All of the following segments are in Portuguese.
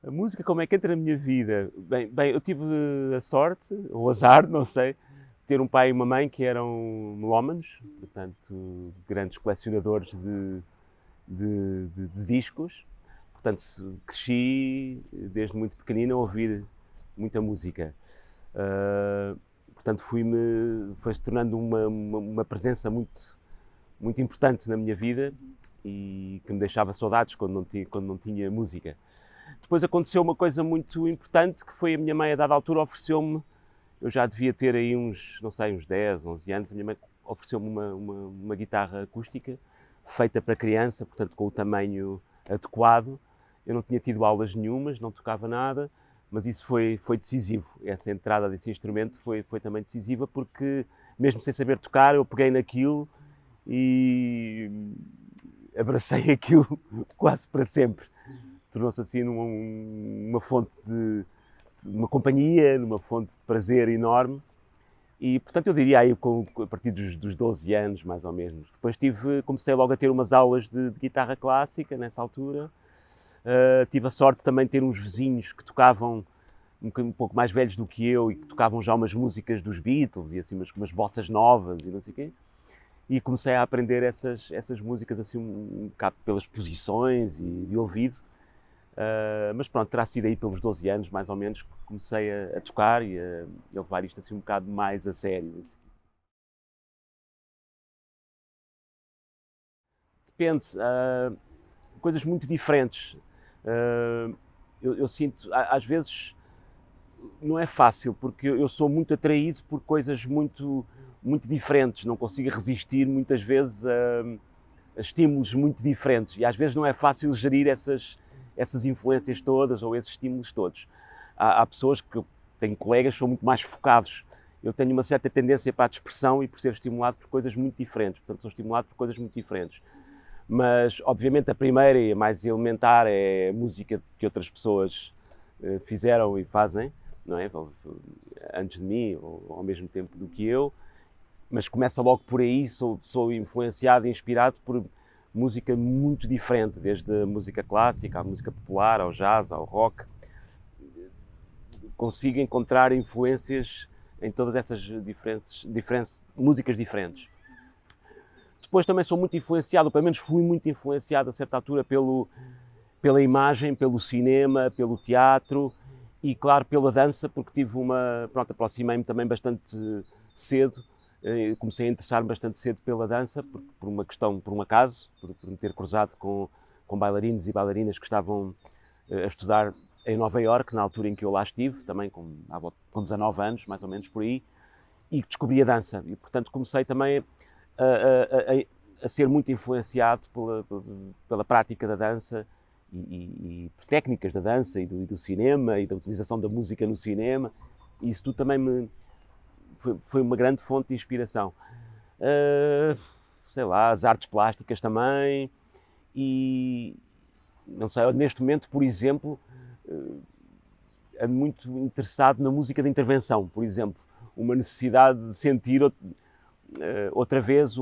A música como é que entra na minha vida? Bem, eu tive a sorte, ou azar, não sei, de ter um pai e uma mãe que eram melómanos, portanto, grandes colecionadores de discos. Portanto, cresci desde muito pequenino a ouvir muita música. Portanto, foi-se tornando uma presença muito importante na minha vida e que me deixava saudades quando não tinha música. Depois aconteceu uma coisa muito importante, que foi a minha mãe, a dada altura, ofereceu-me, eu já devia ter aí uns, não sei, uns 10, 11 anos, a minha mãe ofereceu-me uma guitarra acústica, feita para criança, portanto com o tamanho adequado. Eu não tinha tido aulas nenhumas, não tocava nada, mas isso foi decisivo. Essa entrada desse instrumento foi também decisiva, porque mesmo sem saber tocar, eu peguei naquilo e abracei aquilo quase para sempre. Tornou-se assim uma fonte de uma companhia, numa fonte de prazer enorme. E, portanto, eu diria aí a partir dos 12 anos, mais ou menos. Depois comecei logo a ter umas aulas de guitarra clássica, nessa altura. Tive a sorte também de ter uns vizinhos que tocavam um pouco mais velhos do que eu e que tocavam já umas músicas dos Beatles e assim umas bossas novas e não sei o quê. E comecei a aprender essas músicas assim um bocado pelas posições e de ouvido. Mas pronto, terá sido aí pelos 12 anos, mais ou menos, que comecei a tocar e a levar isto assim um bocado mais a sério. Assim. Depende, coisas muito diferentes. Eu sinto, às vezes, não é fácil, porque eu sou muito atraído por coisas muito diferentes, não consigo resistir muitas vezes a estímulos muito diferentes e às vezes não é fácil gerir essas influências todas ou esses estímulos todos. Há pessoas que eu tenho colegas que são muito mais focados. Eu tenho uma certa tendência para a dispersão e por ser estimulado por coisas muito diferentes. Portanto, sou estimulado por coisas muito diferentes. Mas, obviamente, a primeira e a mais elementar é a música que outras pessoas fizeram e fazem, não é? Antes de mim ou ao mesmo tempo do que eu. Mas começa logo por aí, sou influenciado e inspirado por música muito diferente, desde a música clássica, à música popular, ao jazz, ao rock. Consigo encontrar influências em todas essas músicas diferentes. Depois também sou muito influenciado, pelo menos fui muito influenciado a certa altura pela imagem, pelo cinema, pelo teatro e, claro, pela dança, porque aproximei-me também bastante cedo. Comecei a interessar-me bastante cedo pela dança, por um acaso, por me ter cruzado com bailarinos e bailarinas que estavam a estudar em Nova Iorque, na altura em que eu lá estive, também com 19 anos, mais ou menos por aí, e descobri a dança. E, portanto, comecei também a ser muito influenciado pela prática da dança e por técnicas da dança e do cinema e da utilização da música no cinema. E isso tudo também foi uma grande fonte de inspiração. Sei lá, as artes plásticas também. E, não sei, neste momento, por exemplo, ando muito interessado na música de intervenção, por exemplo. Uma necessidade de sentir outra vez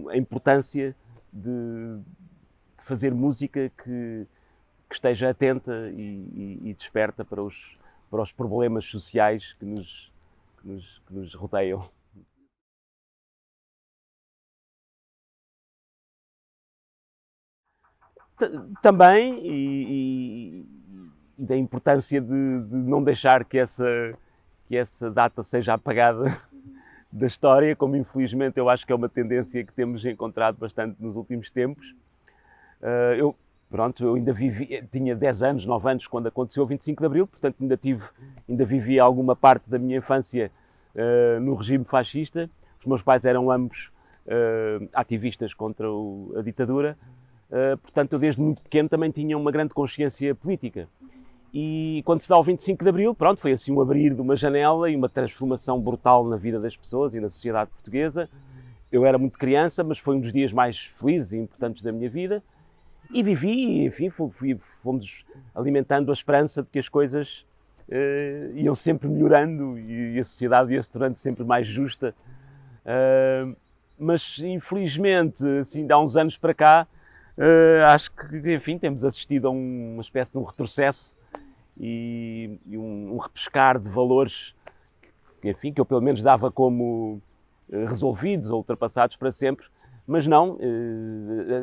a importância de fazer música que esteja atenta e desperta para os problemas sociais que nos rodeiam. Também, e da importância de não deixar que essa data seja apagada da história, como infelizmente eu acho que é uma tendência que temos encontrado bastante nos últimos tempos. Eu ainda tinha 10 anos, 9 anos quando aconteceu o 25 de Abril, portanto ainda vivi alguma parte da minha infância no regime fascista. Os meus pais eram ambos ativistas contra a ditadura, portanto eu desde muito pequeno também tinha uma grande consciência política. E quando se dá o 25 de Abril, foi assim um abrir de uma janela e uma transformação brutal na vida das pessoas e na sociedade portuguesa. Eu era muito criança, mas foi um dos dias mais felizes e importantes da minha vida. E vivi, enfim, fomos alimentando a esperança de que as coisas iam sempre melhorando e a sociedade ia se tornando sempre mais justa. Mas, infelizmente, assim, de há uns anos para cá, acho que, enfim, temos assistido a uma espécie de um retrocesso e um repescar de valores que, enfim, que eu pelo menos dava como resolvidos ou ultrapassados para sempre, mas não,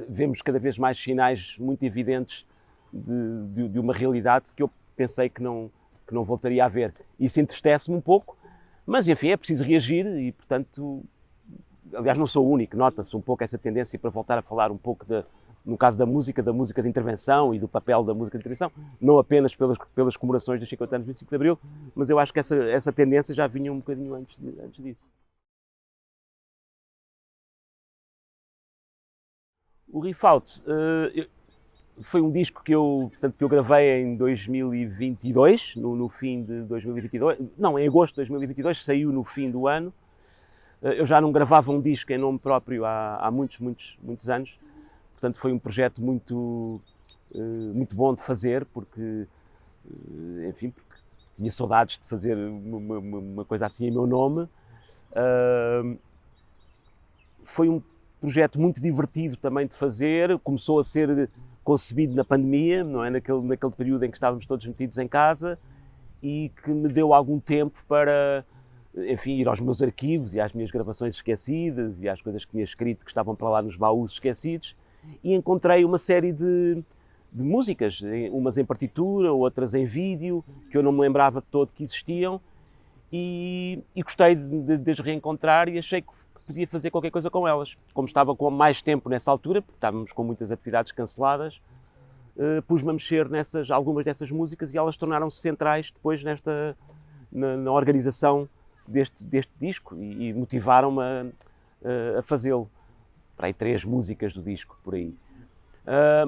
vemos cada vez mais sinais muito evidentes de uma realidade que eu pensei que não voltaria a ver. Isso entristece-me um pouco, mas enfim, é preciso reagir e, portanto, aliás, não sou o único, nota-se um pouco essa tendência para voltar a falar um pouco, no caso da música de intervenção e do papel da música de intervenção, não apenas pelas comemorações dos 50 anos de 25 de Abril, mas eu acho que essa tendência já vinha um bocadinho antes disso. O Riff Out foi um disco que eu gravei em 2022, no fim de 2022, não, em agosto de 2022, saiu no fim do ano. Eu já não gravava um disco em nome próprio há muitos anos, portanto foi um projeto muito bom de fazer, porque, enfim, porque tinha saudades de fazer uma coisa assim em meu nome. Foi um projeto muito divertido também de fazer, começou a ser concebido na pandemia, não é? Naquele período em que estávamos todos metidos em casa, e que me deu algum tempo para, enfim, ir aos meus arquivos e às minhas gravações esquecidas e às coisas que tinha escrito que estavam para lá nos baús esquecidos, e encontrei uma série de músicas, umas em partitura, outras em vídeo, que eu não me lembrava de todo que existiam, e gostei de as reencontrar e achei que podia fazer qualquer coisa com elas. Como estava com mais tempo nessa altura, porque estávamos com muitas atividades canceladas, pus-me a mexer algumas dessas músicas, e elas tornaram-se centrais depois na organização deste disco, e motivaram-me a fazê-lo. Para aí 3 músicas do disco, por aí.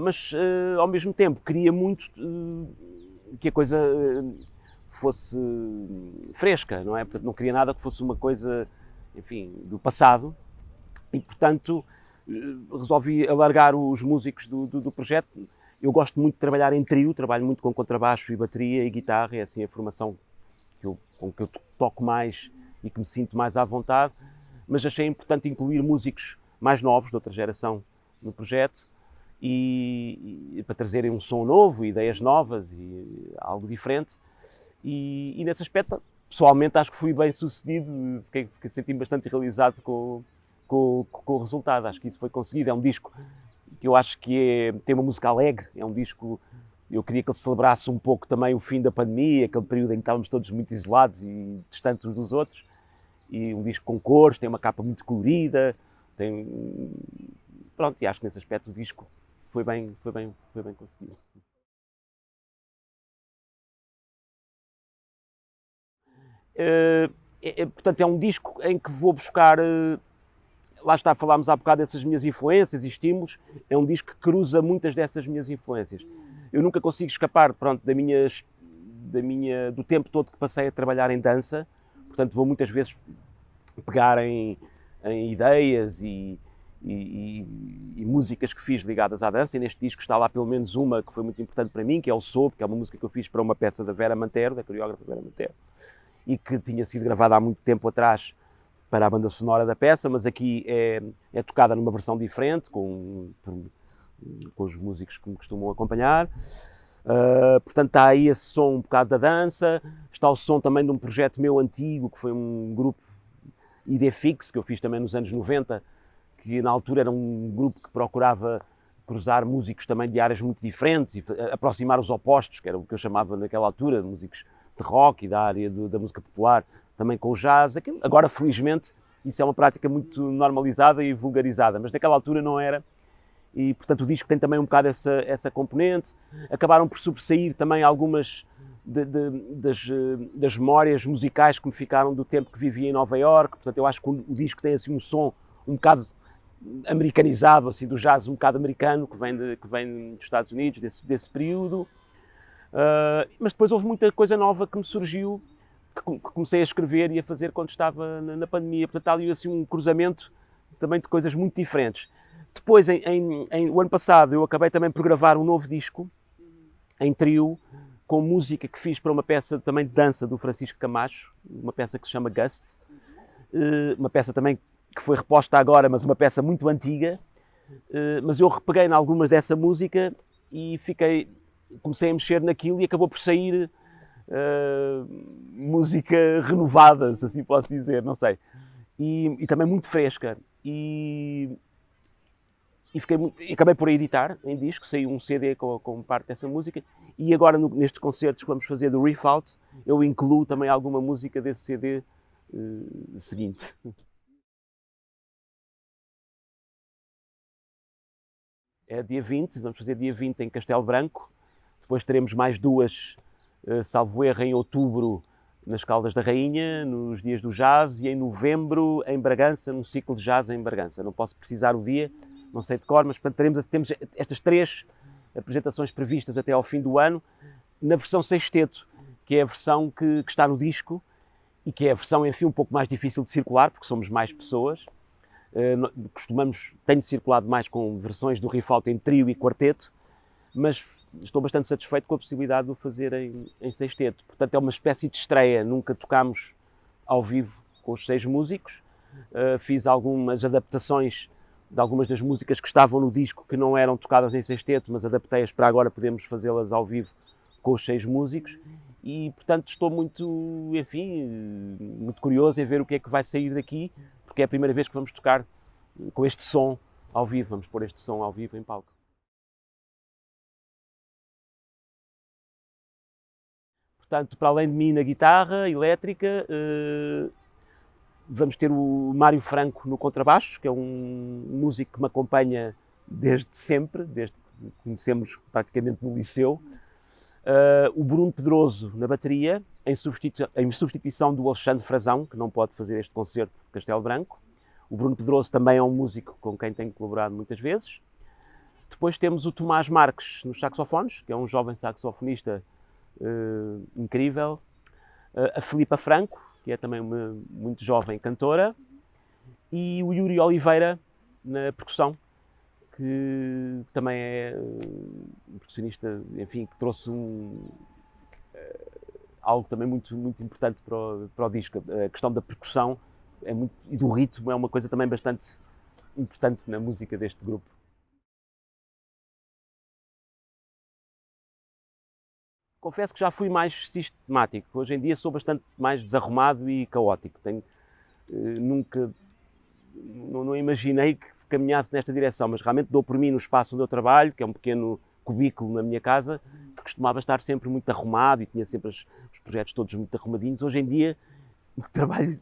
Mas, ao mesmo tempo, queria muito que a coisa fosse fresca, não é? Portanto, não queria nada que fosse uma coisa, enfim, do passado, e, portanto, resolvi alargar os músicos do projeto. Eu gosto muito de trabalhar em trio, trabalho muito com contrabaixo e bateria e guitarra, é assim a formação com que eu toco mais e que me sinto mais à vontade, mas achei importante incluir músicos mais novos, de outra geração, no projeto, e para trazerem um som novo, ideias novas e algo diferente, e nesse aspecto, pessoalmente, acho que fui bem sucedido, senti-me bastante realizado com o resultado. Acho que isso foi conseguido. É um disco que eu acho que tem uma música alegre, é um disco, eu queria que ele celebrasse um pouco também o fim da pandemia, aquele período em que estávamos todos muito isolados e distantes uns dos outros, e um disco com cores, tem uma capa muito colorida, pronto, e acho que nesse aspecto o disco foi bem conseguido. Portanto, é um disco em que vou buscar, lá está, falámos há bocado dessas minhas influências e estímulos, é um disco que cruza muitas dessas minhas influências. Eu nunca consigo escapar, pronto, do tempo todo que passei a trabalhar em dança, portanto vou muitas vezes pegar em ideias e músicas que fiz ligadas à dança, e neste disco está lá pelo menos uma que foi muito importante para mim, que é o Sob, que é uma música que eu fiz para uma peça da Vera Mantero, da coreógrafa Vera Mantero, e que tinha sido gravada há muito tempo atrás para a banda sonora da peça, mas aqui é tocada numa versão diferente, com os músicos que me costumam acompanhar. Portanto, está aí esse som um bocado da dança, está o som também de um projeto meu antigo, que foi um grupo Idefix, que eu fiz também nos anos 90, que na altura era um grupo que procurava cruzar músicos também de áreas muito diferentes e aproximar os opostos, que era o que eu chamava naquela altura, músicos de rock e da área da música popular, também com o jazz. Agora, felizmente, isso é uma prática muito normalizada e vulgarizada, mas naquela altura não era. E, portanto, o disco tem também um bocado essa componente. Acabaram por sobressair também algumas das memórias musicais que me ficaram do tempo que vivia em Nova Iorque. Portanto, eu acho que o disco tem assim um som um bocado americanizado, assim, do jazz um bocado americano, que vem dos Estados Unidos, desse período. Mas depois houve muita coisa nova que me surgiu, que comecei a escrever e a fazer quando estava na pandemia. Portanto, há ali assim um cruzamento também de coisas muito diferentes. Depois, o ano passado, eu acabei também por gravar um novo disco, em trio, com música que fiz para uma peça também de dança do Francisco Camacho, uma peça que se chama Gust, uma peça também que foi reposta agora, mas uma peça muito antiga, mas eu repeguei em algumas dessa música e comecei a mexer naquilo, e acabou por sair música renovada, se assim posso dizer, não sei. E também muito fresca. E acabei por editar em disco, saiu um CD com parte dessa música, e agora nestes concertos que vamos fazer do Riff Out, eu incluo também alguma música desse CD seguinte. É dia 20, vamos fazer dia 20 em Castelo Branco, depois teremos mais duas, salvo erro, em outubro nas Caldas da Rainha, nos dias do jazz, e em novembro em Bragança, num ciclo de jazz em Bragança. Não posso precisar o dia, não sei de cor, mas portanto, temos estas 3 apresentações previstas até ao fim do ano, na versão sexteto, que é a versão que está no disco, e que é a versão, enfim, um pouco mais difícil de circular, porque somos mais pessoas. Tenho circulado mais com versões do Riff Out em trio e quarteto, mas estou bastante satisfeito com a possibilidade de o fazer em sexteto. Portanto, é uma espécie de estreia, nunca tocámos ao vivo com os 6 músicos. Fiz algumas adaptações de algumas das músicas que estavam no disco que não eram tocadas em sexteto, mas adaptei-as para agora podermos fazê-las ao vivo com os 6 músicos. E, portanto, estou muito, enfim, muito curioso em ver o que é que vai sair daqui, porque é a primeira vez que vamos tocar com este som ao vivo, vamos pôr este som ao vivo em palco. Portanto, para além de mim na guitarra elétrica, vamos ter o Mário Franco no contrabaixo, que é um músico que me acompanha desde sempre, desde que conhecemos praticamente no liceu. O Bruno Pedroso na bateria, em substituição do Alexandre Frazão, que não pode fazer este concerto de Castelo Branco. O Bruno Pedroso também é um músico com quem tenho colaborado muitas vezes. Depois temos o Tomás Marques nos saxofones, que é um jovem saxofonista incrível. A Filipa Franco, que é também uma muito jovem cantora. E o Yuri Oliveira na percussão, que também é um percussionista, enfim, que trouxe algo também muito, muito importante para o disco. A questão da percussão e do ritmo é uma coisa também bastante importante na música deste grupo. Confesso que já fui mais sistemático. Hoje em dia sou bastante mais desarrumado e caótico. Não imaginei que caminhasse nesta direção, mas realmente dou por mim no espaço onde eu trabalho, que é um pequeno cubículo na minha casa, que costumava estar sempre muito arrumado e tinha sempre os projetos todos muito arrumadinhos. Hoje em dia trabalho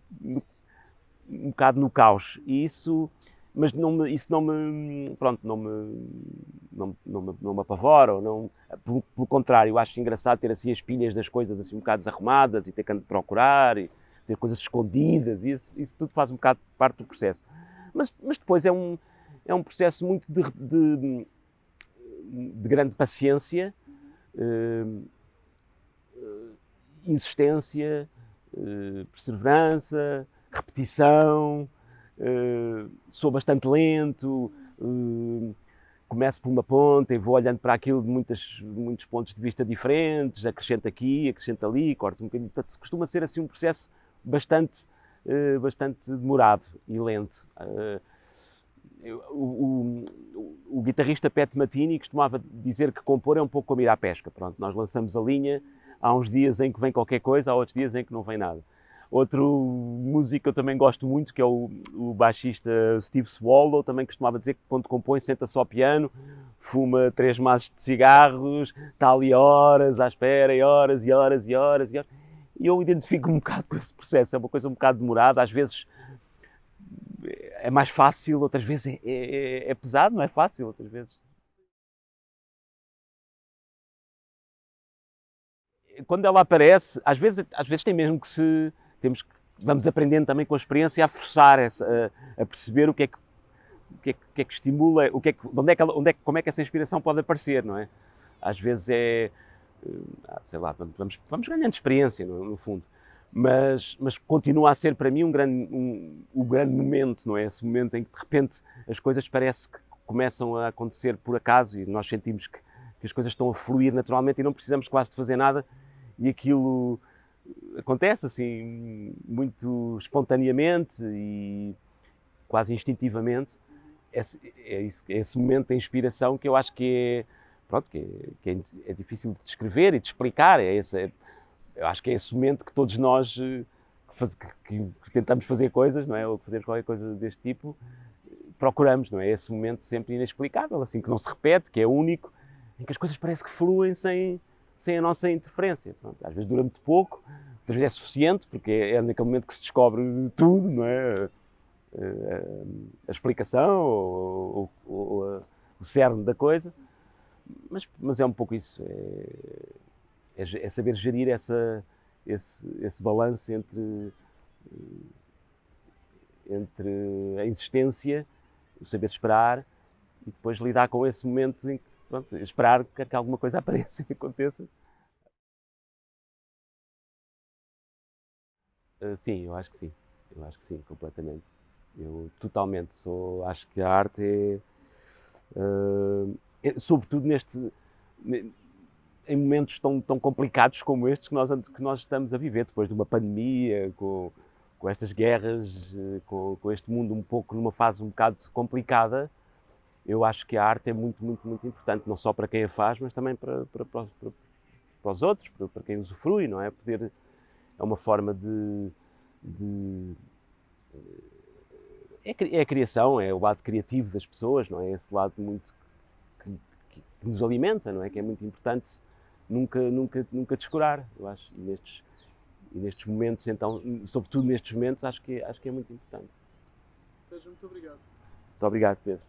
um bocado no caos, e isso não me apavora, ou não, pelo contrário, eu acho engraçado ter assim as pilhas das coisas assim um bocado desarrumadas e ter que procurar e ter coisas escondidas, e isso tudo faz um bocado parte do processo. Mas depois é um processo muito de grande paciência, insistência, perseverança, repetição. Sou bastante lento, começo por uma ponta e vou olhando para aquilo de muitos pontos de vista diferentes, acrescento aqui, acrescento ali, corto um bocadinho. Portanto, costuma ser assim um processo bastante demorado e lento. O guitarrista Pat Matini costumava dizer que compor é um pouco como ir à pesca. Pronto, nós lançamos a linha, há uns dias em que vem qualquer coisa, há outros dias em que não vem nada. Outro músico que eu também gosto muito, que é o baixista Steve Swallow, também costumava dizer que quando compõe senta-se ao piano, fuma 3 maços de cigarros, está ali horas à espera, e horas e horas e horas e horas. E eu identifico um bocado com esse processo, é uma coisa um bocado demorada, às vezes é mais fácil, outras vezes é pesado, não é fácil, outras vezes. Quando ela aparece, às vezes tem mesmo que vamos aprendendo também com a experiência a forçar, a perceber o que é que estimula, como é que essa inspiração pode aparecer, não é? Às vezes sei lá, vamos ganhando experiência, no fundo. Mas continua a ser para mim o grande momento, não é? Esse momento em que de repente as coisas parece que começam a acontecer por acaso e nós sentimos que as coisas estão a fluir naturalmente e não precisamos quase de fazer nada, e aquilo acontece assim muito espontaneamente e quase instintivamente. É esse momento de inspiração que eu acho que é difícil de descrever e de explicar. eu acho que é esse momento que todos nós que tentamos fazer coisas, não é? Ou que fazemos qualquer coisa deste tipo, procuramos, não é? Esse momento sempre inexplicável, assim, que não se repete, que é único, em que as coisas parecem que fluem sem a nossa interferência. Pronto, às vezes dura muito pouco, outras vezes é suficiente, porque é naquele momento que se descobre tudo, não é? A explicação o cerne da coisa, mas é um pouco isso, é saber gerir esse balanço entre a existência, o saber esperar e depois lidar com esse momento em que, pronto, esperar que alguma coisa apareça e aconteça. Sim, eu acho que sim. Eu acho que sim, completamente. Eu totalmente acho que a arte sobretudo em momentos tão complicados como estes que nós estamos a viver, depois de uma pandemia, com estas guerras, com este mundo um pouco numa fase um bocado complicada. Eu acho que a arte é muito, muito, muito importante, não só para quem a faz, mas também para os outros, para quem usufrui, não é? É uma forma de é a criação, é o lado criativo das pessoas, não é? Esse lado muito que nos alimenta, não é? Que é muito importante nunca descurar, eu acho. E nestes momentos, então, sobretudo nestes momentos, acho que é muito importante. Seja muito obrigado. Muito obrigado, Pedro.